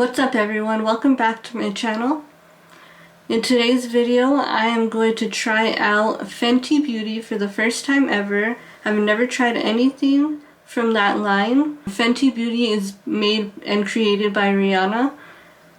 What's up everyone, welcome back to my channel. In today's video I am going to try out Fenty Beauty for the first time ever. I've never tried anything from that line. Fenty Beauty is made and created by Rihanna,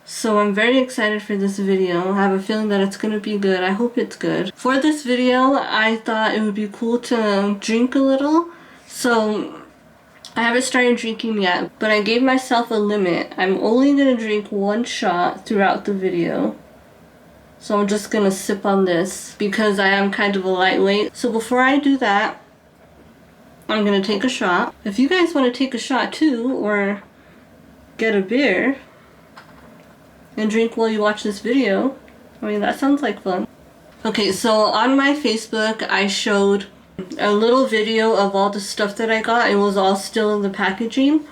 so I'm very excited for this video. I have a feeling that it's going to be good. I hope it's good. For this video I thought it would be cool to drink a little, so I haven't started drinking yet, but I gave myself a limit. I'm only going to drink one shot throughout the video. So I'm just going to sip on this because I am kind of a lightweight. So before I do that, I'm going to take a shot. If you guys want to take a shot too, or get a beer and drink while you watch this video, I mean, that sounds like fun. Okay, so on my Facebook, I showed a little video of all the stuff that I got. It was all still in the packaging.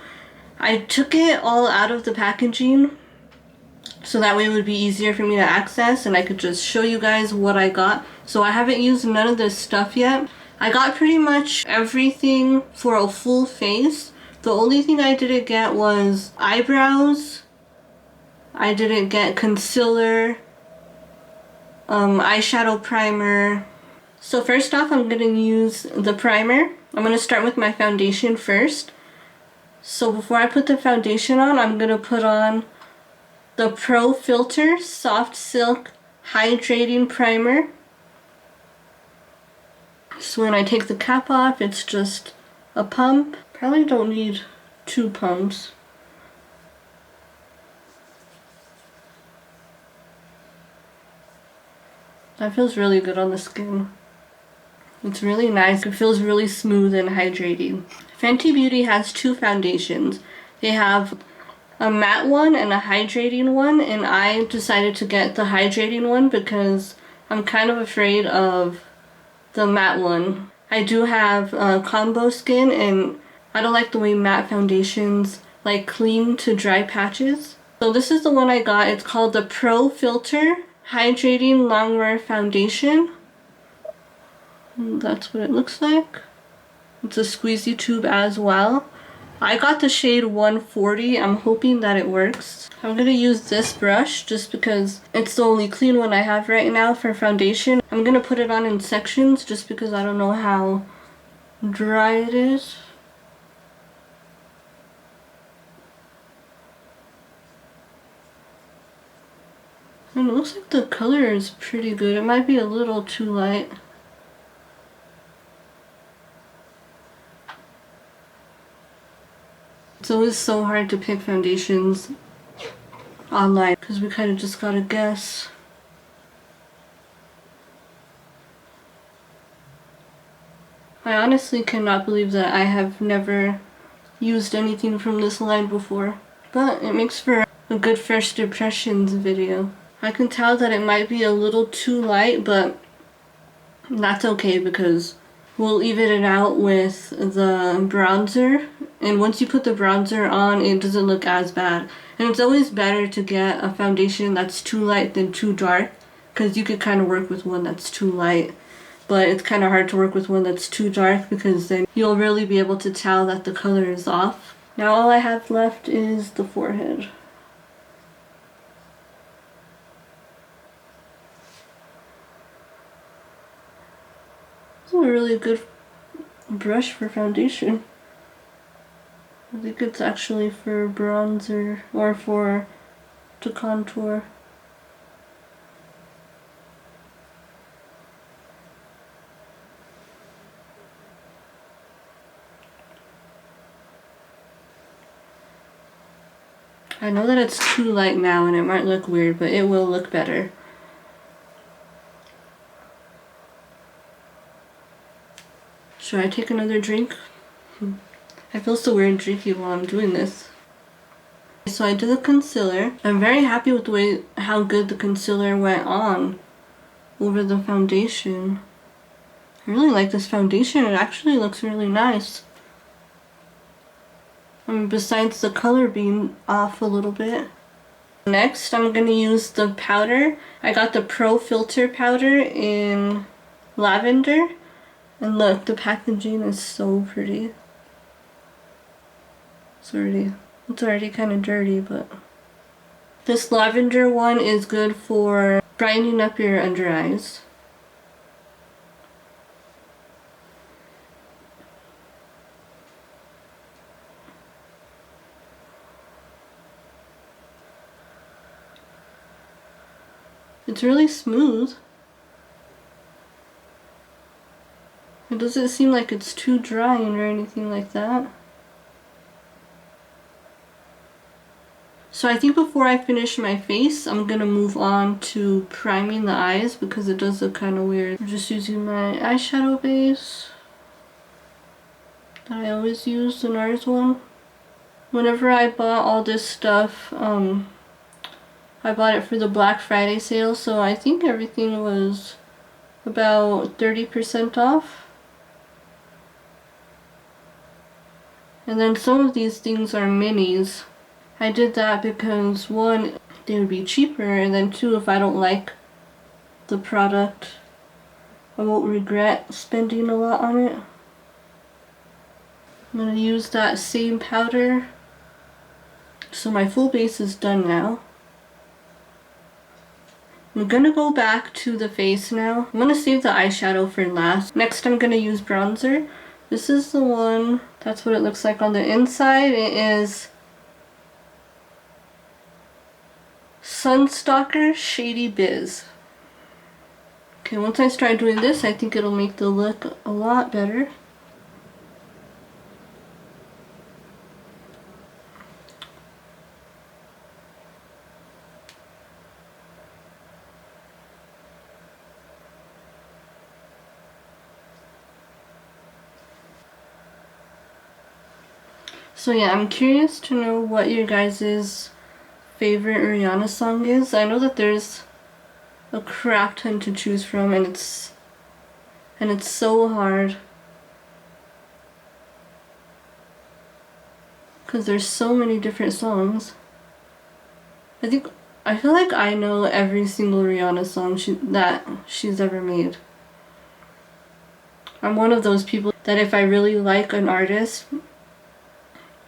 I took it all out of the packaging so that way it would be easier for me to access and I could just show you guys what I got. So I haven't used none of this stuff yet. I got pretty much everything for a full face. The only thing I didn't get was eyebrows. I didn't get concealer, eyeshadow primer. So first off, I'm going to use the primer. I'm going to start with my foundation first. So before I put the foundation on, I'm going to put on the Pro Filter Soft Silk Hydrating Primer. So when I take the cap off, it's just a pump. Probably don't need 2 pumps. That feels really good on the skin. It's really nice. It feels really smooth and hydrating. Fenty Beauty has 2 foundations. They have a matte one and a hydrating one, and I decided to get the hydrating one because I'm kind of afraid of the matte one. I do have combo skin and I don't like the way matte foundations like cling to dry patches. So this is the one I got. It's called the Pro Filter Hydrating Longwear Foundation. That's what it looks like. It's a squeezy tube as well. I got the shade 140. I'm hoping that it works. I'm going to use this brush just because it's the only clean one I have right now for foundation. I'm going to put it on in sections just because I don't know how dry it is. And it looks like the color is pretty good. It might be a little too light. It's always so hard to pick foundations online because we kind of just gotta guess. I honestly cannot believe that I have never used anything from this line before, but it makes for a good first impressions video. I can tell that it might be a little too light, but that's okay because we'll even it out with the bronzer, and once you put the bronzer on, it doesn't look as bad. And it's always better to get a foundation that's too light than too dark, because you could kind of work with one that's too light, but it's kind of hard to work with one that's too dark because then you'll really be able to tell that the color is off. Now all I have left is the forehead. It's a really good brush for foundation. I think it's actually for bronzer or to contour. I know that it's too light now and it might look weird, but it will look better. Should I take another drink? I feel so weird drinking while I'm doing this. So I did the concealer. I'm very happy with the way how good the concealer went on over the foundation. I really like this foundation. It actually looks really nice. Besides the color being off a little bit. Next, I'm going to use the powder. I got the Pro Filter powder in lavender. And look, the packaging is so pretty. It's already kind of dirty, but This lavender one is good for brightening up your under eyes. It's really smooth. It doesn't seem like it's too drying or anything like that. So I think before I finish my face, I'm gonna move on to priming the eyes because it does look kind of weird. I'm just using my eyeshadow base that I always use, the NARS one. Whenever I bought all this stuff, I bought it for the Black Friday sale, so I think everything was about 30% off. And then some of these things are minis. I did that because one, they would be cheaper, and then two, if I don't like the product, I won't regret spending a lot on it. I'm going to use that same powder. So my full base is done now. I'm going to go back to the face now. I'm going to save the eyeshadow for last. Next I'm going to use bronzer. This is the one, that's what it looks like on the inside. It is Sunstalker Shady Biz. Okay, once I start doing this, I think it'll make the look a lot better. So yeah, I'm curious to know what your guys' favorite Rihanna song is. I know that there's a crap ton to choose from, and it's so hard because there's so many different songs. I feel like I know every single Rihanna song that she's ever made. I'm one of those people that if I really like an artist,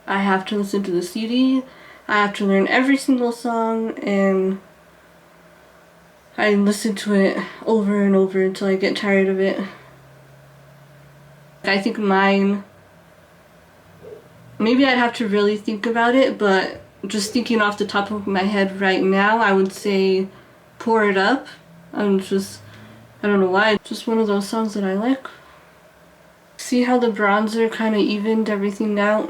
I have to listen to the CD, I have to learn every single song, and I listen to it over and over until I get tired of it. I think mine, maybe I'd have to really think about it, but just thinking off the top of my head right now, I would say Pour It Up. I don't know why, just one of those songs that I like. See how the bronzer kind of evened everything out?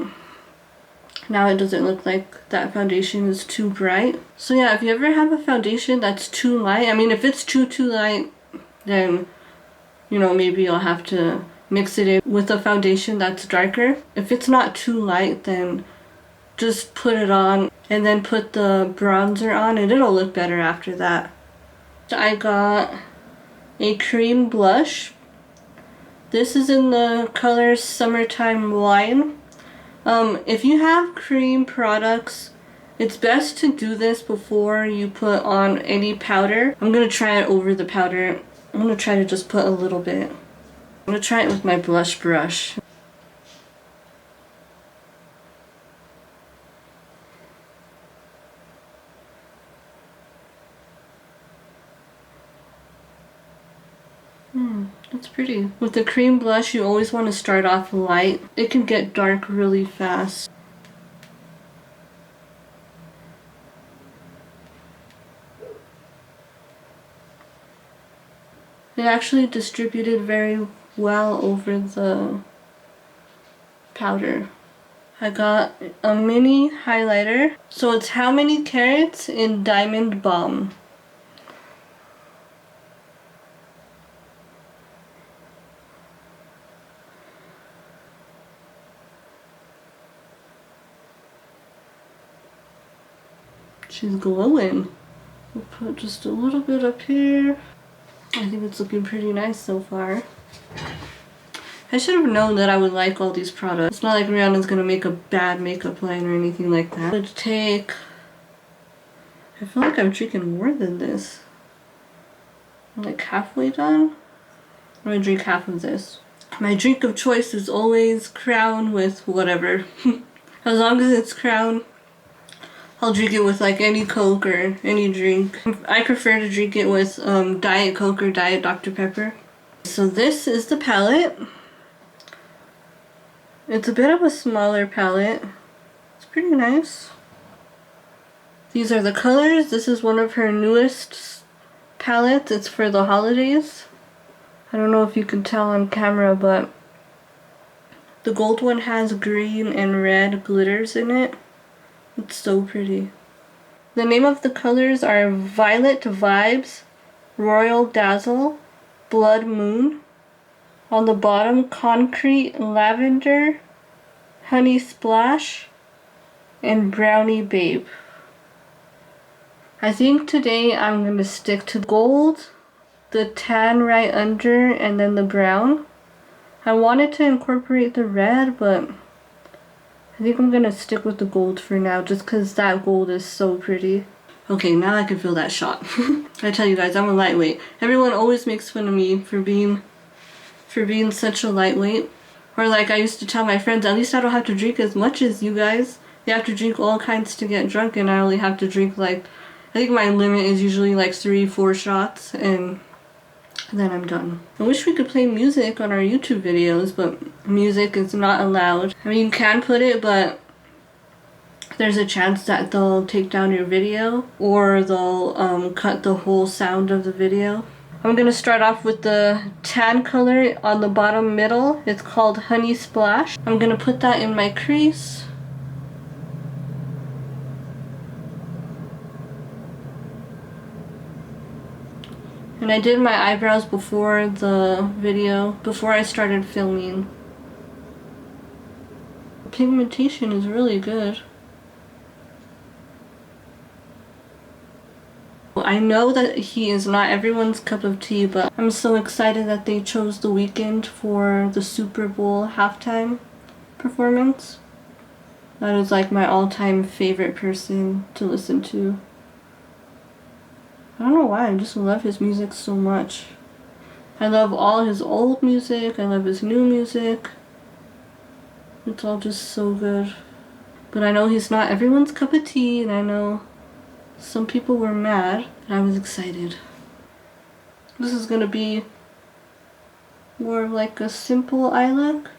Now it doesn't look like that foundation is too bright. So yeah, if you ever have a foundation that's too light, I mean if it's too light, then you know, maybe you'll have to mix it in with a foundation that's darker. If it's not too light, then just put it on and then put the bronzer on and it'll look better after that. So I got a cream blush. This is in the color Summertime Wine. If you have cream products, it's best to do this before you put on any powder. I'm gonna try it over the powder. I'm gonna try to just put a little bit. I'm gonna try it with my blush brush. That's pretty. With the cream blush, you always want to start off light. It can get dark really fast. It actually distributed very well over the powder. I got a mini highlighter. So it's How Many Carats in Diamond Balm. She's glowing. We'll put just a little bit up here. I think it's looking pretty nice so far. I should have known that I would like all these products. It's not like Rihanna's gonna make a bad makeup line or anything like that. Let's take... I feel like I'm drinking more than this. I'm like halfway done. I'm gonna drink half of this. My drink of choice is always Crown with whatever. As long as it's Crown, I'll drink it with like any Coke or any drink. I prefer to drink it with Diet Coke or Diet Dr. Pepper. So this is the palette. It's a bit of a smaller palette. It's pretty nice. These are the colors. This is one of her newest palettes. It's for the holidays. I don't know if you can tell on camera, but the gold one has green and red glitters in it. It's so pretty. The name of the colors are Violet Vibes, Royal Dazzle, Blood Moon. On the bottom, Concrete Lavender, Honey Splash, and Brownie Babe. I think today I'm going to stick to gold, the tan right under, and then the brown. I wanted to incorporate the red, but I think I'm going to stick with the gold for now just because that gold is so pretty. Okay, now I can feel that shot. I tell you guys, I'm a lightweight. Everyone always makes fun of me for being such a lightweight. Or like I used to tell my friends, at least I don't have to drink as much as you guys. You have to drink all kinds to get drunk, and I only have to drink like, I think my limit is usually like 3-4 shots, and then I'm done. I wish we could play music on our YouTube videos, but music is not allowed. I mean, you can put it, but there's a chance that they'll take down your video, or they'll cut the whole sound of the video. I'm gonna start off with the tan color on the bottom middle. It's called Honey Splash. I'm gonna put that in my crease. And I did my eyebrows before the video, before I started filming. The pigmentation is really good. I know that he is not everyone's cup of tea, but I'm so excited that they chose The Weeknd for the Super Bowl halftime performance. That is like my all-time favorite person to listen to. I don't know why, I just love his music so much. I love all his old music, I love his new music. It's all just so good. But I know he's not everyone's cup of tea, and I know some people were mad, and I was excited. This is gonna be more of like a simple eye look.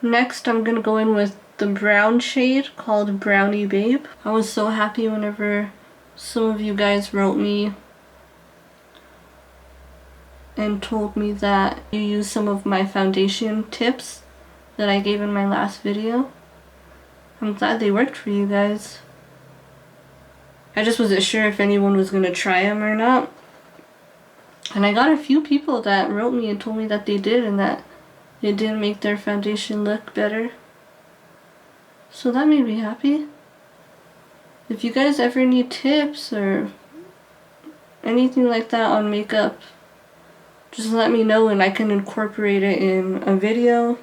Next, I'm gonna go in with the brown shade called Brownie Babe. I was so happy whenever some of you guys wrote me and told me that you used some of my foundation tips that I gave in my last video. I'm glad they worked for you guys. I just wasn't sure if anyone was gonna try them or not. And I got a few people that wrote me and told me that they did, and that it did make their foundation look better. So that made me happy. If you guys ever need tips or anything like that on makeup, just let me know and I can incorporate it in a video.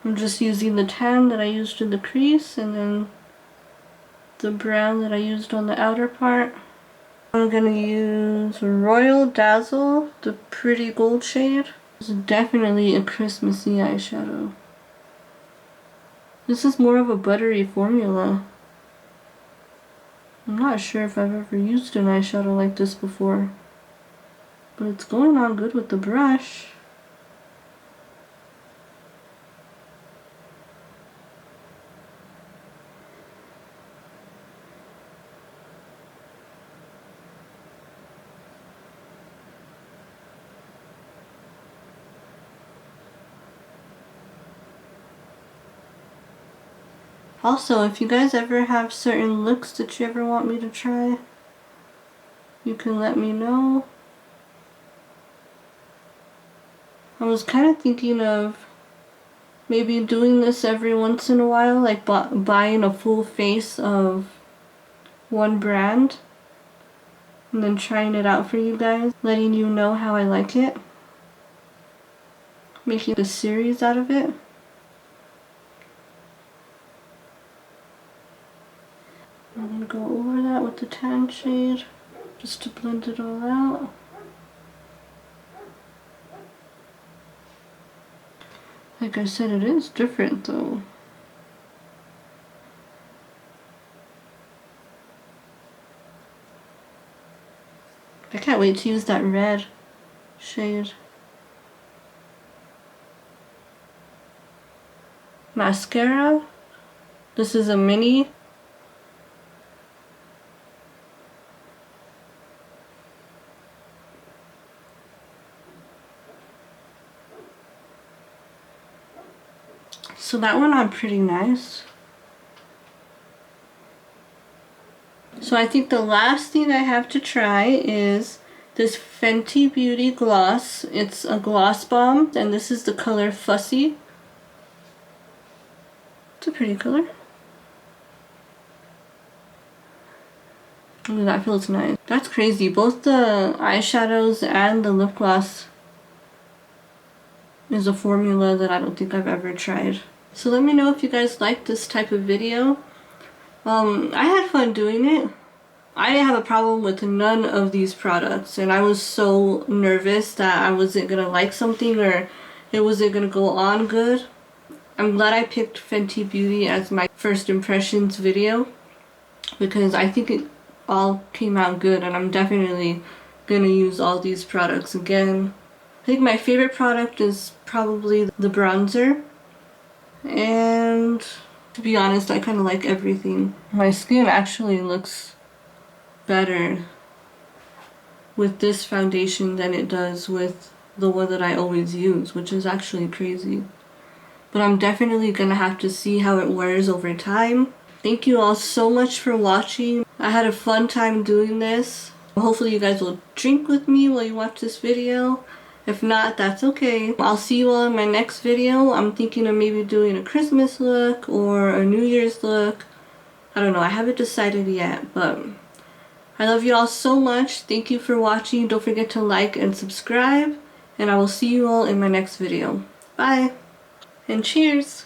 I'm just using the tan that I used in the crease and then the brown that I used on the outer part. I'm gonna use Royal Dazzle, the pretty gold shade. It's definitely a Christmassy eyeshadow. This is more of a buttery formula. I'm not sure if I've ever used an eyeshadow like this before, but it's going on good with the brush. Also, if you guys ever have certain looks that you ever want me to try, you can let me know. I was kind of thinking of maybe doing this every once in a while, like buying a full face of one brand and then trying it out for you guys, letting you know how I like it, making a series out of it. that with the tan shade just to blend it all out. Like I said, it is different though. I can't wait to use that red shade. Mascara. This is a mini. So that went on pretty nice. So I think the last thing I have to try is this Fenty Beauty gloss. It's a gloss bomb, and this is the color Fussy. It's a pretty color. Ooh, that feels nice. That's crazy. Both the eyeshadows and the lip gloss is a formula that I don't think I've ever tried. So let me know if you guys like this type of video. I had fun doing it. I didn't have a problem with none of these products, and I was so nervous that I wasn't gonna like something or it wasn't gonna go on good. I'm glad I picked Fenty Beauty as my first impressions video because I think it all came out good, and I'm definitely gonna use all these products again. I think my favorite product is probably the bronzer, and to be honest, I kind of like everything. My skin actually looks better with this foundation than it does with the one that I always use, which is actually crazy. But I'm definitely gonna have to see how it wears over time. Thank you all so much for watching. I had a fun time doing this. Hopefully you guys will drink with me while you watch this video. If not, that's okay. I'll see you all in my next video. I'm thinking of maybe doing a Christmas look or a New Year's look. I don't know, I haven't decided yet, but I love you all so much. Thank you for watching. Don't forget to like and subscribe, and I will see you all in my next video. Bye, and cheers!